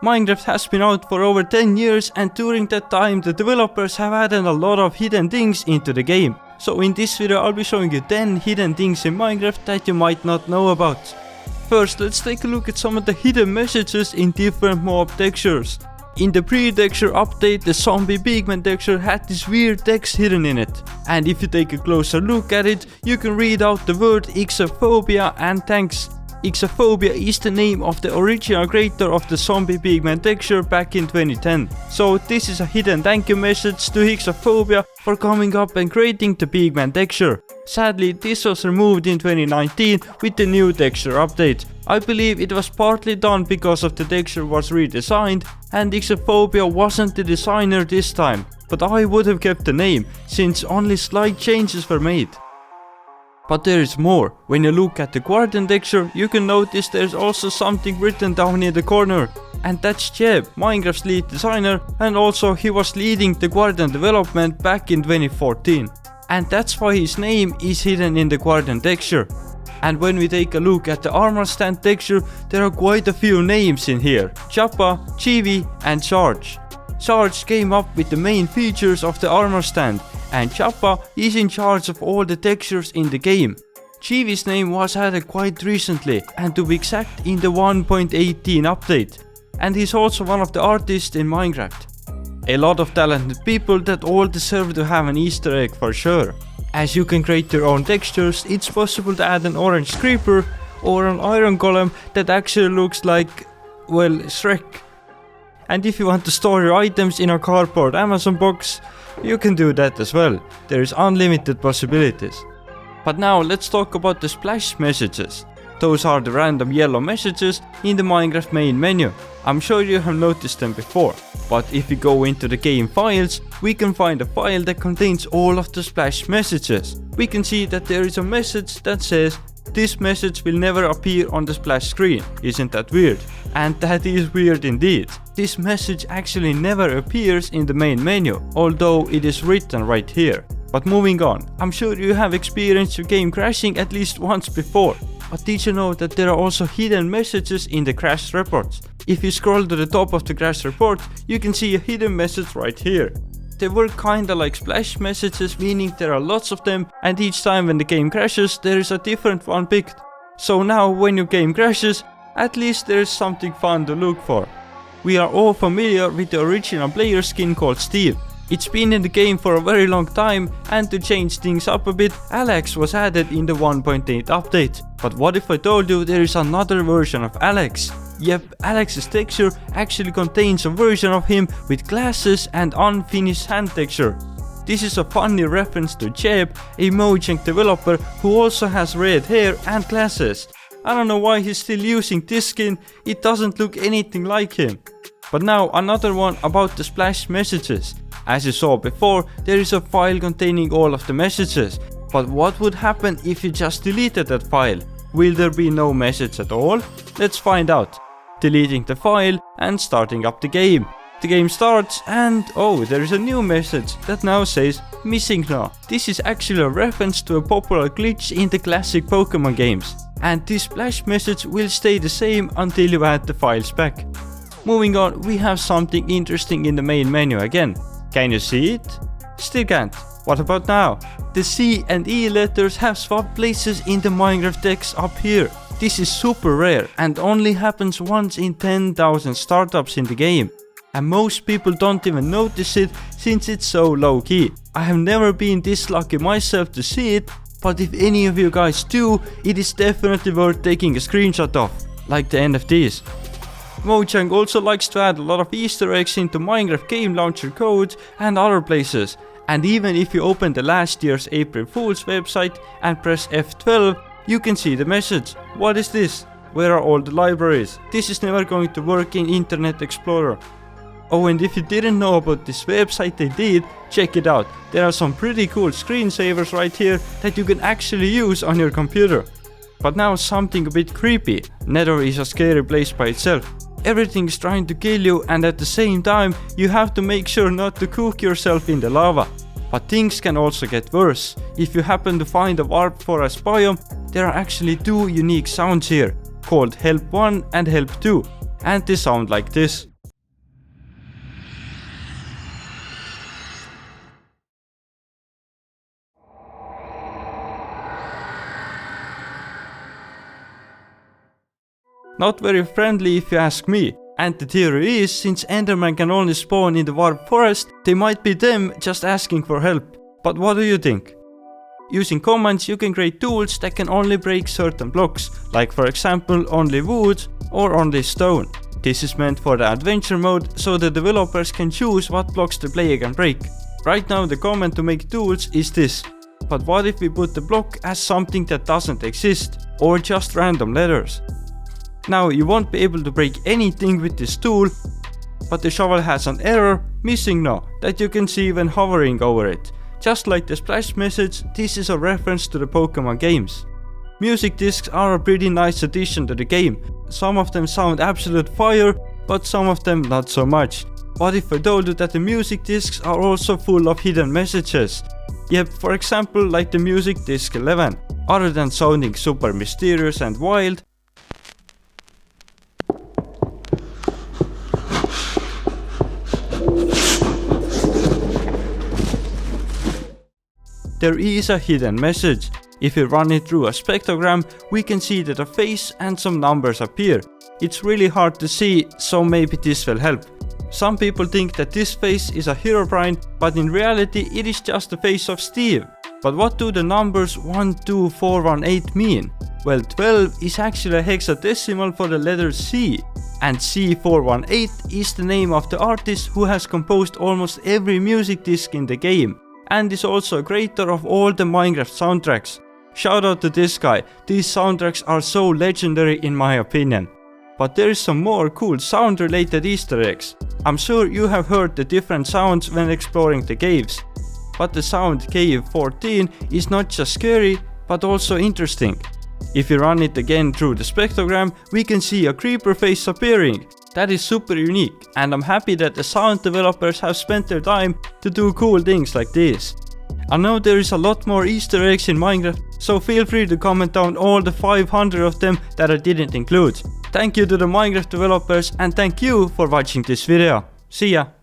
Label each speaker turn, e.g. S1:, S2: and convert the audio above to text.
S1: Minecraft has been out for over 10 years, and during that time the developers have added a lot of hidden things into the game. So in this video I'll be showing you 10 hidden things in Minecraft that you might not know about. First, let's take a look at some of the hidden messages in different mob textures. In the pre-texture update, the zombie pigman texture had this weird text hidden in it. And if you take a closer look at it, you can read out the word Ixophobia and thanks. Ixophobia is the name of the original creator of the zombie pigman texture back in 2010. So this is a hidden thank you message to Ixophobia for coming up and creating the pigman texture. Sadly, this was removed in 2019 with the new texture update. I believe it was partly done because of the texture was redesigned and Ixophobia wasn't the designer this time. But I would have kept the name, since only slight changes were made. But there is more. When you look at the guardian texture, you can notice there's also something written down in the corner. And that's Jeb, Minecraft's lead designer, and also he was leading the guardian development back in 2014. And that's why his name is hidden in the guardian texture. And when we take a look at the armor stand texture, there are quite a few names in here: Chappa, Chibi and Charge. Charge came up with the main features of the armor stand, and Chappa is in charge of all the textures in the game. Chibi's name was added quite recently, and to be exact in the 1.18 update. And he's also one of the artists in Minecraft. A lot of talented people that all deserve to have an Easter egg for sure. As you can create your own textures, it's possible to add an orange creeper or an iron golem that actually looks like, well, Shrek. And if you want to store your items in a cardboard Amazon box, you can do that as well. There is unlimited possibilities. But now let's talk about the splash messages. Those are the random yellow messages in the Minecraft main menu. I'm sure you have noticed them before. But if we go into the game files, we can find a file that contains all of the splash messages. We can see that there is a message that says, "This message will never appear on the splash screen." Isn't that weird? And that is weird indeed. This message actually never appears in the main menu, although it is written right here. But moving on, I'm sure you have experienced your game crashing at least once before. But did you know that there are also hidden messages in the crash reports? If you scroll to the top of the crash report, you can see a hidden message right here. They work kinda like splash messages, meaning there are lots of them, and each time when the game crashes there is a different one picked. So now when your game crashes, at least there is something fun to look for. We are all familiar with the original player skin called Steve. It's been in the game for a very long time, and to change things up a bit, Alex was added in the 1.8 update. But what if I told you there is another version of Alex? Yep, Alex's texture actually contains a version of him with glasses and unfinished hand texture. This is a funny reference to Jeb, a Mojang developer who also has red hair and glasses. I don't know why he's still using this skin, it doesn't look anything like him. But now another one about the splash messages. As you saw before, there is a file containing all of the messages. But what would happen if you just deleted that file? Will there be no message at all? Let's find out. Deleting the file and starting up the game. The game starts and oh, there is a new message that now says missing now. This is actually a reference to a popular glitch in the classic Pokemon games. And this splash message will stay the same until you add the files back. Moving on, we have something interesting in the main menu again. Can you see it? Still can't. What about now? The C and E letters have swapped places in the Minecraft text up here. This is super rare and only happens once in 10,000 startups in the game. And most people don't even notice it since it's so low key. I have never been this lucky myself to see it, but if any of you guys do, it is definitely worth taking a screenshot of, like the NFTs. Mojang also likes to add a lot of Easter eggs into Minecraft game launcher codes and other places. And even if you open the last year's April Fool's website and press F12, you can see the message. What is this? Where are all the libraries? This is never going to work in Internet Explorer. Oh, and if you didn't know about this website they did, check it out. There are some pretty cool screensavers right here that you can actually use on your computer. But now something a bit creepy. Nether is a scary place by itself. Everything is trying to kill you, and at the same time you have to make sure not to cook yourself in the lava. But things can also get worse. If you happen to find a warp forest biome, there are actually two unique sounds here, called Help 1 and Help 2. And they sound like this. Not very friendly if you ask me. And the theory is, since Enderman can only spawn in the warp forest, they might be them just asking for help. But what do you think? Using commands you can create tools that can only break certain blocks, like for example only wood or only stone. This is meant for the adventure mode, so the developers can choose what blocks the player can break. Right now the command to make tools is this. But what if we put the block as something that doesn't exist, or just random letters? Now you won't be able to break anything with this tool, but the shovel has an error, missing no, that you can see when hovering over it. Just like the splash message, this is a reference to the Pokemon games. Music discs are a pretty nice addition to the game. Some of them sound absolute fire, but some of them not so much. What if I told you that the music discs are also full of hidden messages? Yep, for example like the music disc 11. Other than sounding super mysterious and wild, there is a hidden message. If we run it through a spectrogram, we can see that a face and some numbers appear. It's really hard to see, so maybe this will help. Some people think that this face is a Herobrine, but in reality it is just the face of Steve. But what do the numbers 12418 mean? Well, 12 is actually a hexadecimal for the letter C, and C418 is the name of the artist who has composed almost every music disc in the game, and is also a creator of all the Minecraft soundtracks. Shout out to this guy, these soundtracks are so legendary in my opinion. But there is some more cool sound related Easter eggs. I'm sure you have heard the different sounds when exploring the caves. But the sound Cave 14 is not just scary, but also interesting. If you run it again through the spectrogram, we can see a creeper face appearing. That is super unique, and I'm happy that the sound developers have spent their time to do cool things like this. I know there is a lot more Easter eggs in Minecraft, so feel free to comment down all the 500 of them that I didn't include. Thank you to the Minecraft developers and thank you for watching this video. See ya!